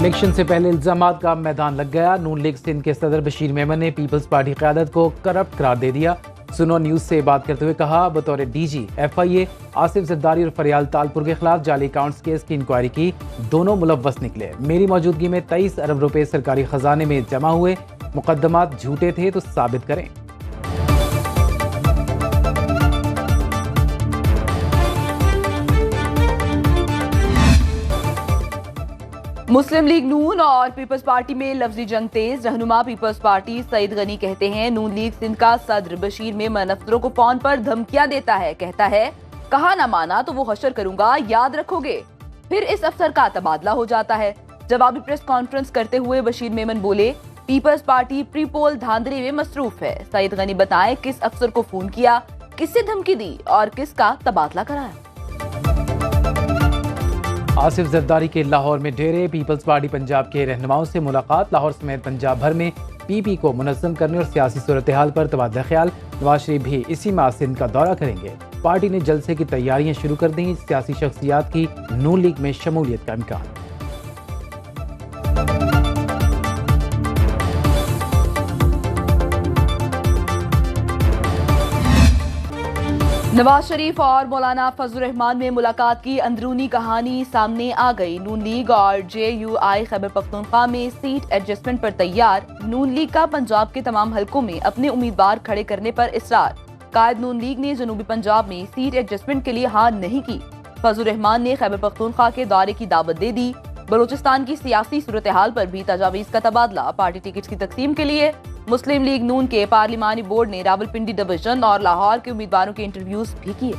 Election से पहले इल्जामात का मैदान लग गया। नून लीग सिंध के सदर बशीर मेमन ने पीपल्स पार्टी क़यादत को करप्ट करार दे दिया। सुनो न्यूज से बात करते हुए कहा, बतौर डीजी FIA आसिफ जरदारी और फरियाल तालपुर के खिलाफ जाली अकाउंट्स केस की इंक्वायरी की। दोनों मुलव्वस निकले। मेरी मौजूदगी में 23 अरब रुपए सरकारी खजाने में जमा हुए। मुकदमात झूठे थे तो साबित करें। मुस्लिम लीग नून और पीपल्स पार्टी में लफ्जी जंग तेज। रहनुमा पीपल्स पार्टी सईद गनी कहते हैं, नून लीग सिंध का सदर बशीर मेमन अफसरों को फोन पर धमकियां देता है। कहता है, कहा ना माना तो वो हशर करूंगा, याद रखोगे। फिर इस अफसर का तबादला हो जाता है। जवाबी प्रेस कॉन्फ्रेंस करते हुए बशीर मेमन बोले, पीपल्स पार्टी प्री पोल धांधली में मसरूफ है। सईद गनी बताएं किस अफसर को फोन किया, किससे धमकी दी और किसका तबादला कराया। आसिफ जरदारी के लाहौर में डेरे। पीपल्स पार्टी पंजाब के रहनुमाओं से मुलाकात। लाहौर समेत पंजाब भर में PP को मुनज़्ज़म करने और सियासी सूरत हाल पर तबादला ख्याल। नवाज शरीफ भी इसी माह सिंध का दौरा करेंगे। पार्टी ने जलसे की तैयारियां शुरू कर दी। सियासी शख्सियात की नून लीग में शमूलियत का इम्कान। नवाज शरीफ और मौलाना फजलुर रहमान में मुलाकात की अंदरूनी कहानी सामने आ गई। नून लीग और JUI खैबर पख्तूनख्वा में सीट एडजस्टमेंट पर तैयार। नून लीग का पंजाब के तमाम हलकों में अपने उम्मीदवार खड़े करने पर इसरार। कायद नून लीग ने जनूबी पंजाब में सीट एडजस्टमेंट के लिए हार नहीं की। फजलुर रहमान ने खैबर पख्तूनख्वा के दौरे की दावत दे दी। बलूचिस्तान की सियासी सूरत हाल पर भी तजावीज का तबादला। पार्टी टिकट की तकसीम के लिए मुस्लिम लीग नून के पार्लिमानी बोर्ड ने रावलपिंडी डिवीजन और लाहौर के उम्मीदवारों के इंटरव्यूज भी किए।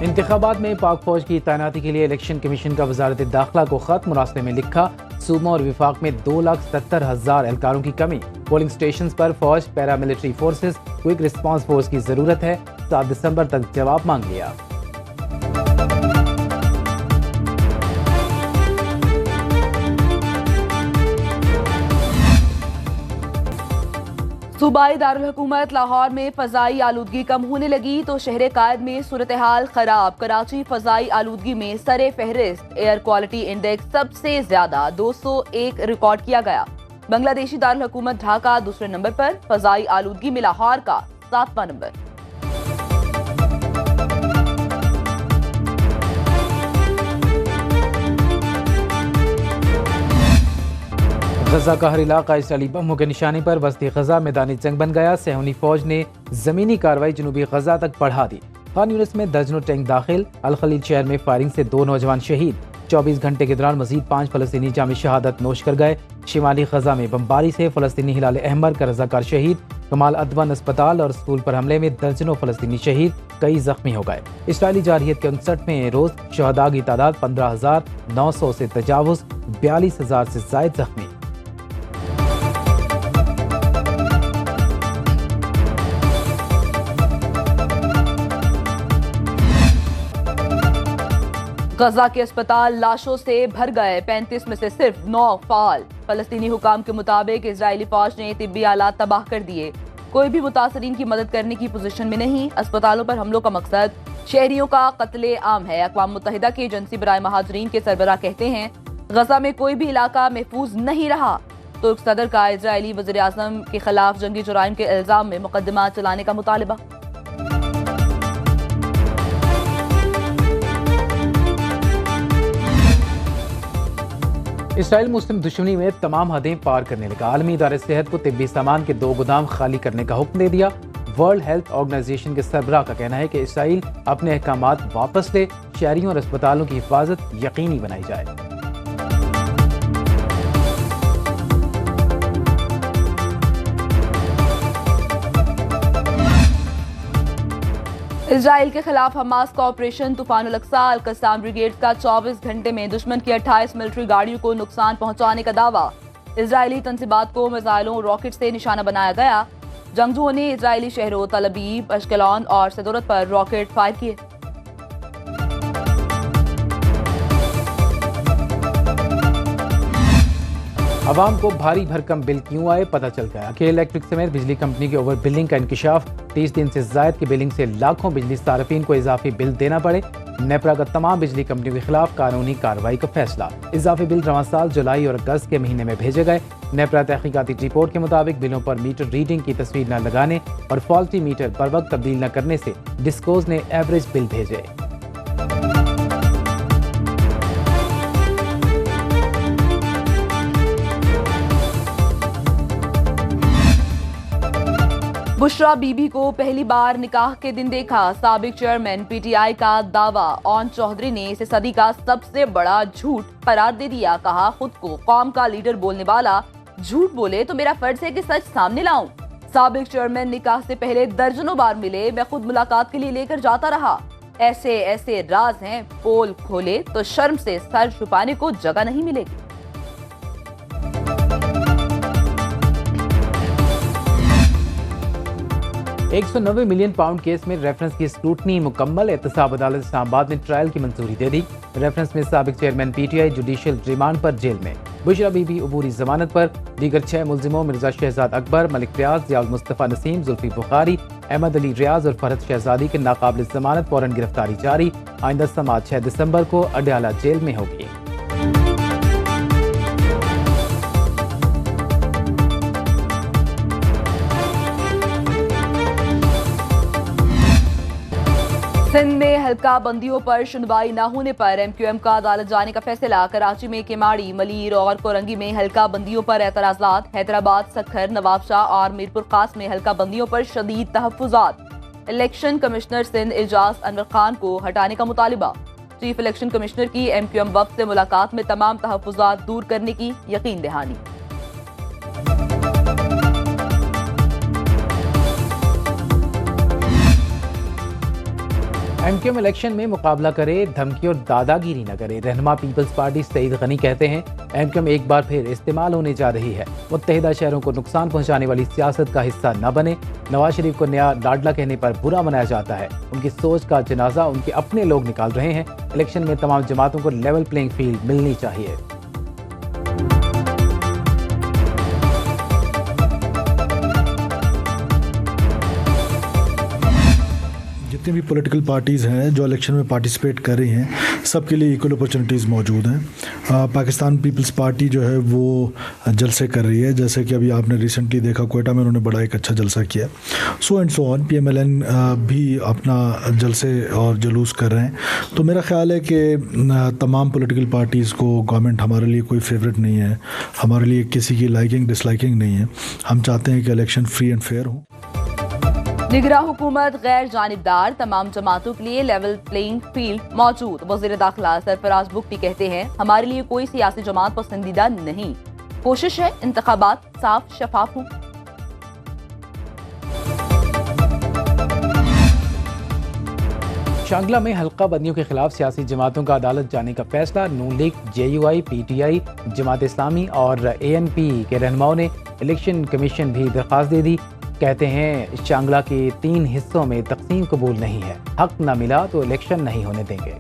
इंतखाबात में पाक फौज की तैनाती के लिए इलेक्शन कमीशन का वजारत दाखिला को खत। मुरासले में लिखा, सूबों और विफाक में 2,70,000 एहलकारों की कमी। पोलिंग स्टेशन पर फौज, paramilitary forces, quick response force की जरूरत है। 7 दिसंबर तक जवाब मांग लिया। सूबाई दारुल हुकूमत लाहौर में फजाई आलूदगी कम होने लगी तो शहर कायद में सूरत हाल खराब। कराची फजाई आलूदगी में सरे फहरिस्त। एयर क्वालिटी इंडेक्स सबसे ज्यादा 201 रिकॉर्ड किया गया। बांग्लादेशी दारुल हुकूमत ढाका दूसरे नंबर पर। फजाई आलूदगी में लाहौर का 7वां नंबर। गजा का हर इलाका इसराइली बमों के निशाने पर। वस्ती गजा मैदानी जंग बन गया। सहूनी फौज ने जमीनी कार्रवाई जनूबी गजा तक बढ़ा दी। खान यूनिस में दर्जनों टैंक दाखिल। अल खलील शहर में फायरिंग से 2 नौजवान शहीद। 24 घंटे के दौरान मजीद 5 फलस्तीनी जाम शहादत नोश कर गए। शिमाली गजा में बमबारी से फलस्तीनी हिलाल अहमर का रजाकार शहीद। कमाल अदवान अस्पताल और स्कूल पर हमले में दर्जनों फलस्तीनी शहीद, कई जख्मी हो गए। इसराइली जारहियत के 59वें रोज शहदा की तादाद 15,900 से तजावुज, 42,000 से जायद जख्मी। गजा के अस्पताल लाशों से भर गए। 35 में से सिर्फ 9 फाल। फलस्तीनी हुकाम के मुताबिक इजरायली फौज ने तिब्बी आलात तबाह कर दिए। कोई भी मुतासरीन की मदद करने की पोजीशन में नहीं। अस्पतालों पर हमलों का मकसद शहरियों का कत्ले आम है। अक़वाम मुत्तहिदा की एजेंसी बराए महाजरीन के सरबराह कहते हैं, गजा में कोई भी इलाका महफूज नहीं रहा। तुर्क सदर का इजरायली वज़ीर आज़म के खिलाफ जंगी जुराइम के इल्जाम में मुकदमा चलाने का मुतालबा। इसराइल मुस्लिम दुश्मनी में तमाम हदें पार करने लगा। आलमी इदारे सेहत को तिब्बी सामान के 2 गोदाम खाली करने का हुक्म दे दिया। वर्ल्ड हेल्थ ऑर्गेनाइजेशन के सरबराह का कहना है कि इसराइल अपने अहकामात वापस ले, शहरियों और अस्पतालों की हिफाजत यकीनी बनाई जाए। इजराइल के खिलाफ हमास का ऑपरेशन तूफानुल अक्सा। अल कस्साम ब्रिगेड का 24 घंटे में दुश्मन की 28 मिलिट्री गाड़ियों को नुकसान पहुंचाने का दावा। इजरायली तंसीबात को मिसाइलों और रॉकेट से निशाना बनाया गया। जंगजुओं ने इजरायली शहरों तल अबीब, अश्केलॉन और सदोरत पर रॉकेट फायर किए। आवाम को भारी भरकम बिल क्यों आए पता चल गया। के इलेक्ट्रिक समेत बिजली कंपनी की ओवर बिलिंग का इंकशाफ। 30 दिन से जायद की बिलिंग से लाखों बिजली सार्फिन को इजाफी बिल देना पड़े। नेपरा का तमाम बिजली कंपनियों के खिलाफ कानूनी कार्रवाई का फैसला। इजाफी बिल रवां साल जुलाई और अगस्त के महीने में भेजे गए। नेपरा तहकीकाती रिपोर्ट के मुताबिक बिलों पर मीटर रीडिंग की तस्वीर न लगाने और फॉल्टी मीटर पर वक्त तब्दील न करने से डिस्कोज ने एवरेज बिल भेजे। बुशरा बीबी को पहली बार निकाह के दिन देखा। साबिक चेयरमैन पीटीआई का दावा। ओन चौधरी ने इसे सदी का सबसे बड़ा झूठ करार दे दिया। कहा, खुद को कौम का लीडर बोलने वाला झूठ बोले तो मेरा फर्ज है कि सच सामने लाऊं। साबिक चेयरमैन निकाह से पहले दर्जनों बार मिले, मैं खुद मुलाकात के लिए लेकर जाता रहा। ऐसे ऐसे राज हैं, पोल खोले तो शर्म से सर छुपाने को जगह नहीं मिलेगी। 190 मिलियन पाउंड केस में रेफरेंस की स्क्रूटनी मुकम्मल। एहतसाब अदालत इस्लामाबाद ने ट्रायल की मंजूरी दे दी। रेफरेंस में साबिक चेयरमैन पीटीआई जुडिशियल रिमांड पर जेल में। बुशरा बीबी अबूरी जमानत पर। दीगर 6 मुलजिमों मिर्जा शहजाद अकबर, मलिक रियाज, जियाउल मुस्तफा नसीम, जुल्फी बुखारी, अहमद अली रियाज और फरहत शहजादी के नाकाबिल जमानत फौरन गिरफ्तारी जारी। आइंदा समाअत 6 दिसंबर को अडयाला जेल में होगी। सिंध में हल्का बंदियों पर सुनवाई न होने पर एमक्यूएम का अदालत जाने का फैसला। कराची में केमाड़ी, मलीर और कोरंगी में हल्का बंदियों पर एतराजात। हैदराबाद, सखर, नवाबशाह और मीरपुर खास में हल्का बंदियों पर शदीद तहफ्फुजात। इलेक्शन कमिश्नर सिंध एजाज अनवर खान को हटाने का मुतालिबा। चीफ इलेक्शन कमिश्नर की एमक्यूएम वफ्द से मुलाकात में तमाम तहफ्फुजात दूर करने की यकीन दहानी। एमक्यूएम इलेक्शन में मुकाबला करे, धमकी और दादागिरी न करे। रहनुमा पीपल्स पार्टी सईद गनी कहते हैं, एमक्यूएम एक बार फिर इस्तेमाल होने जा रही है। मुत्तहिदा शहरों को नुकसान पहुंचाने वाली सियासत का हिस्सा न बने। नवाज शरीफ को नया लाडला कहने पर बुरा मनाया जाता है। उनकी सोच का जनाजा उनके अपने लोग निकाल रहे हैं। इलेक्शन में तमाम जमातों को लेवल प्लेइंग फील्ड मिलनी चाहिए। जितनी भी पॉलिटिकल पार्टीज़ हैं जो इलेक्शन में पार्टिसिपेट कर रही हैं, सबके लिए इक्वल अपॉर्चुनिटीज़ मौजूद हैं। पाकिस्तान पीपल्स पार्टी जो है वो जलसे कर रही है, जैसे कि अभी आपने रिसेंटली देखा क्वेटा में उन्होंने बड़ा एक अच्छा जलसा किया। So and so on. PMLN भी अपना जलसे और जुलूस कर रहे हैं। तो मेरा ख्याल है कि तमाम पॉलिटिकल पार्टीज़ को गवर्नमेंट हमारे लिए कोई फेवरेट नहीं है, हमारे लिए किसी की लाइकिंग डिसलाइकिंग नहीं है। हम चाहते हैं कि इलेक्शन फ्री एंड फेयर हो। निगरान हुकूमत गैर जानिबदार, तमाम जमातों के लिए लेवल प्लेइंग फील्ड मौजूद। वज़ीर दाखिला सरफराज बुख्ती कहते हैं, हमारे लिए कोई सियासी जमात पसंदीदा नहीं। कोशिश है इंतखाबात साफ शफाफ हों। शांगला में हल्का बंदियों के खिलाफ सियासी जमातों का अदालत जाने का फैसला। नून league, JUI, PTI, Jamaat Islami और ANP के रहनुमाओं ने इलेक्शन कमीशन भी दरख्वास्त दे दी। कहते हैं, शांगला के 3 हिस्सों में तकसीम कबूल नहीं है। हक न मिला तो इलेक्शन नहीं होने देंगे।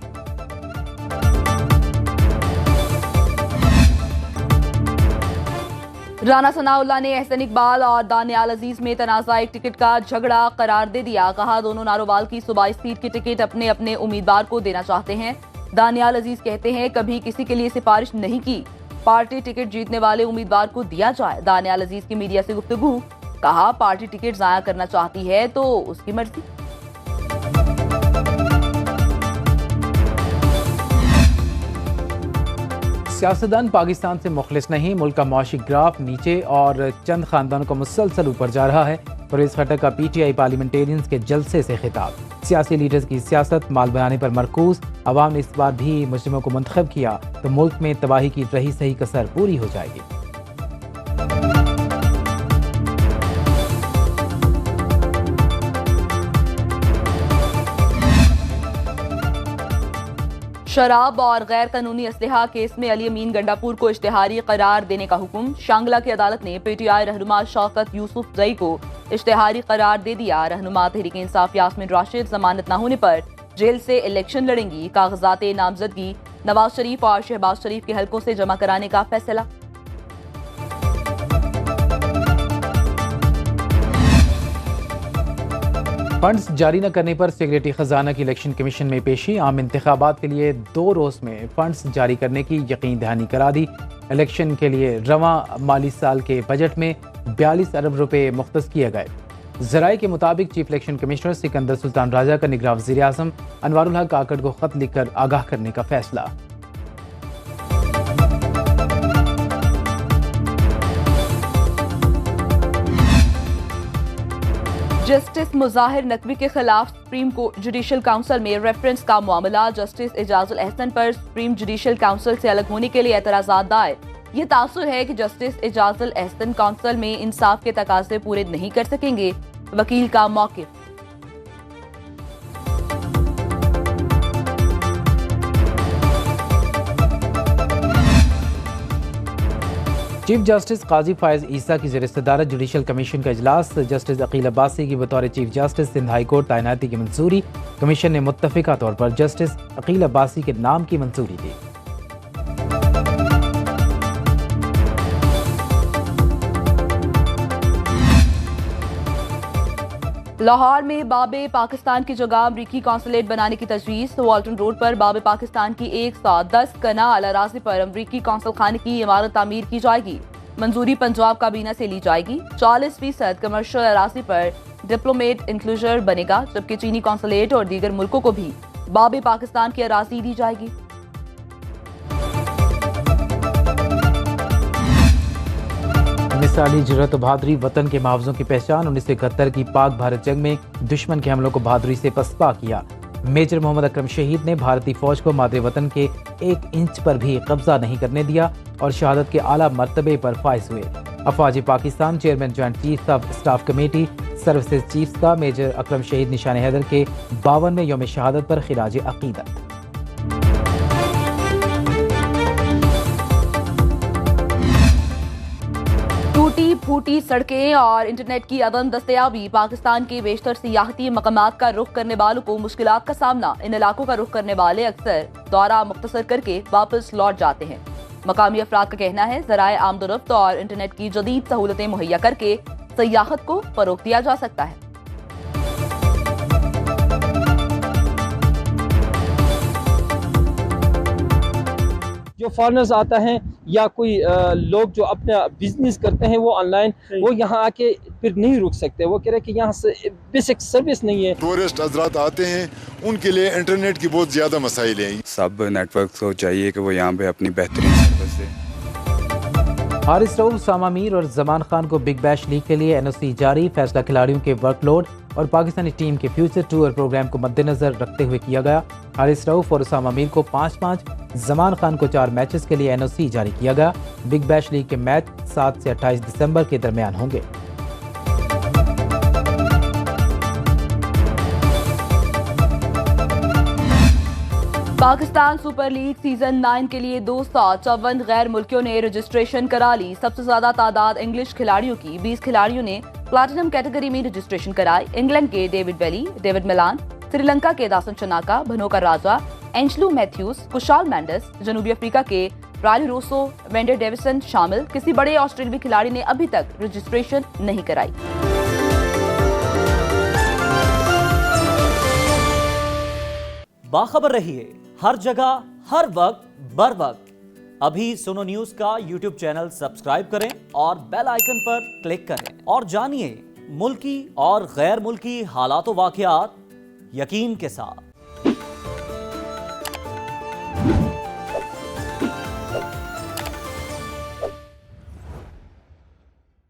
राना सनाउल्लाह ने एहसन इकबाल और दानियाल अजीज में तनाज़ा एक टिकट का झगड़ा करार दे दिया। कहा, दोनों नारोवाल की सूबाई सीट की टिकट अपने अपने उम्मीदवार को देना चाहते हैं। दानियाल अजीज कहते हैं, कभी किसी के लिए सिफारिश नहीं की, पार्टी टिकट जीतने वाले उम्मीदवार को दिया जाए। दानियाल अजीज की मीडिया से गुफ्तगू। कहा, पार्टी टिकट जाया करना चाहती है तो उसकी मर्जी। सियासतदान पाकिस्तान से मुखलिस नहीं। मुल्क का मुआशी ग्राफ नीचे और चंद खानदानों का मुसलसल ऊपर जा रहा है। परवेज खट्टर का PTI पार्लियामेंटेरियंस के जलसे से खिताब। सियासी लीडर्स की सियासत माल बनाने पर मरकूज। अवाम ने इस बार भी मुजरिमों को मुंतखब किया तो मुल्क में तबाही की रही सही कसर पूरी हो जाएगी। शराब और गैर कानूनी असलहा केस में अली अमीन गंडापुर को इश्तिहारी करार देने का हुक्म। शांगला की अदालत ने PTI रहनुमा शौकत यूसुफ जई को इश्तिहारी करार दे दिया। रहनुमा तहरीक इंसाफ यास्मीन राशिद जमानत न होने पर जेल से इलेक्शन लड़ेंगी। कागजात नामजदगी नवाज शरीफ और शहबाज शरीफ के हलकों से जमा कराने का फैसला। फंड्स जारी न करने पर सेक्रेटरी खजाना की इलेक्शन कमीशन में पेशी। आम इंतखाबात के लिए 2 रोज में फंड्स जारी करने की यकीन दहानी करा दी। इलेक्शन के लिए रवां माली साल के बजट में 42 अरब रुपए मुख्तस किए गए। जराये के मुताबिक chief election commissioner Sikandar Sultan Raja का निगरान वज़ीर आज़म अनवारुल हक काकड़ को खत लिखकर आगाह करने का फैसला। जस्टिस मुजाहिर नकवी के खिलाफ सुप्रीम कोर्ट जुडिशल काउंसिल में रेफरेंस का मामला। जस्टिस एजाजुल एहसन पर सुप्रीम जुडिशल काउंसिल से अलग होने के लिए एतराज़ात दायर। ये तासुर है कि जस्टिस एजाजुल एहसन काउंसिल में इंसाफ के तकाज़े पूरे नहीं कर सकेंगे। वकील का मौक़िफ़। चीफ जस्टिस काजी फायज ईसा की ज़ेर सदारत जुडिशल कमीशन का इजलास। जस्टिस अकील अब्बासी की बतौर chief justice Sindh high court तैनाती की मंजूरी। कमीशन ने मुत्तफ़िका तौर पर जस्टिस अकील अब्बासी के नाम की मंजूरी दी। लाहौर में बाबे पाकिस्तान की जगह अमरीकी कौंसलेट बनाने की तजवीज़। वाल्टन रोड पर बाबे पाकिस्तान की 110 कनाल अराज़ी पर अमरीकी कौंसल खाने की इमारत तामीर की जाएगी। मंजूरी पंजाब काबीना से ली जाएगी। 40% कमर्शियल अराज़ी पर डिप्लोमेट इंक्लोजर बनेगा, जबकि चीनी कौंसलेट और दीगर मुल्कों को भी बाबे पाकिस्तान की अराज़ी दी जाएगी। मिसाली जुर्रत और बहादुरी वतन के मुआवजों की पहचान। 1971 की पाक भारत जंग में दुश्मन के हमलों को बहादुरी से पसपा किया। मेजर मोहम्मद अकरम शहीद ने भारतीय फौज को मादरे वतन के 1 इंच पर भी कब्जा नहीं करने दिया और शहादत के आला मर्तबे पर फाइज हुए। अफवाज Pakistan chairman joint chief of staff committee services chief का मेजर अकरम शहीद निशान हैदर के 52वें यौम शहादत पर खिराज अकीदत। टूटी फूटी सड़कें और इंटरनेट की अदम दस्तयाबी पाकिस्तान के बेशतर सियाहती मकामात का रुख करने वालों को मुश्किलात का सामना। इन इलाकों का रुख करने वाले अक्सर दौरा मुख्तसर करके वापस लौट जाते हैं। मकामी अफराद का कहना है ज़राए आमदोरफ्त और इंटरनेट की जदीद सहूलतें मुहैया करके सियाहत को फरोग दिया जा सकता है। जो फॉरेनर्स आता हैं या कोई लोग जो अपना बिजनेस करते हैं वो ऑनलाइन, वो यहाँ आके फिर नहीं रुक सकते। वो कह रहे हैं कि यहाँ से बेसिक सर्विस नहीं है। टूरिस्ट हजरात आते हैं, उनके लिए इंटरनेट की बहुत ज़्यादा मसाइल हैं। सब नेटवर्क को चाहिए कि वो यहाँ पे अपनी बेहतरीन सर्विस दे। हारिस रऊफ, उसामा मीर और जमान खान को बिग बैश लीग के लिए NOC जारी। फैसला खिलाड़ियों के वर्कलोड और पाकिस्तानी टीम के फ्यूचर टूर प्रोग्राम को मद्देनजर रखते हुए किया गया। हारिस रऊफ और उसामा मीर को 5-5, जमान खान को 4 मैचेस के लिए NOC जारी किया गया। बिग बैश लीग के मैच 7 से 28 दिसंबर के दरमियान होंगे। पाकिस्तान सुपर लीग सीजन 9 के लिए 254 गैर मुल्कियों ने रजिस्ट्रेशन करा ली। सबसे ज्यादा तादाद इंग्लिश खिलाड़ियों की, 20 खिलाड़ियों ने प्लैटिनम कैटेगरी में रजिस्ट्रेशन कराई। इंग्लैंड के डेविड बेली, डेविड मिलान, श्रीलंका के दासन चनाका, भनोकर राजा, एंजलू मैथ्यूज, कुशाल मैंडस, जनूबी अफ्रीका के रायली रोसो, वेंडर डेविसन शामिल किसी बड़े ऑस्ट्रेलियाई खिलाड़ी ने अभी तक रजिस्ट्रेशन नहीं कराई। बाखबर रहिए हर जगह हर वक्त बर वक्त। अभी सुनो न्यूज का YouTube चैनल सब्सक्राइब करें और बेल आइकन पर क्लिक करें और जानिए मुल्की और गैर मुल्की हालात व वाक़यात यकीन के साथ।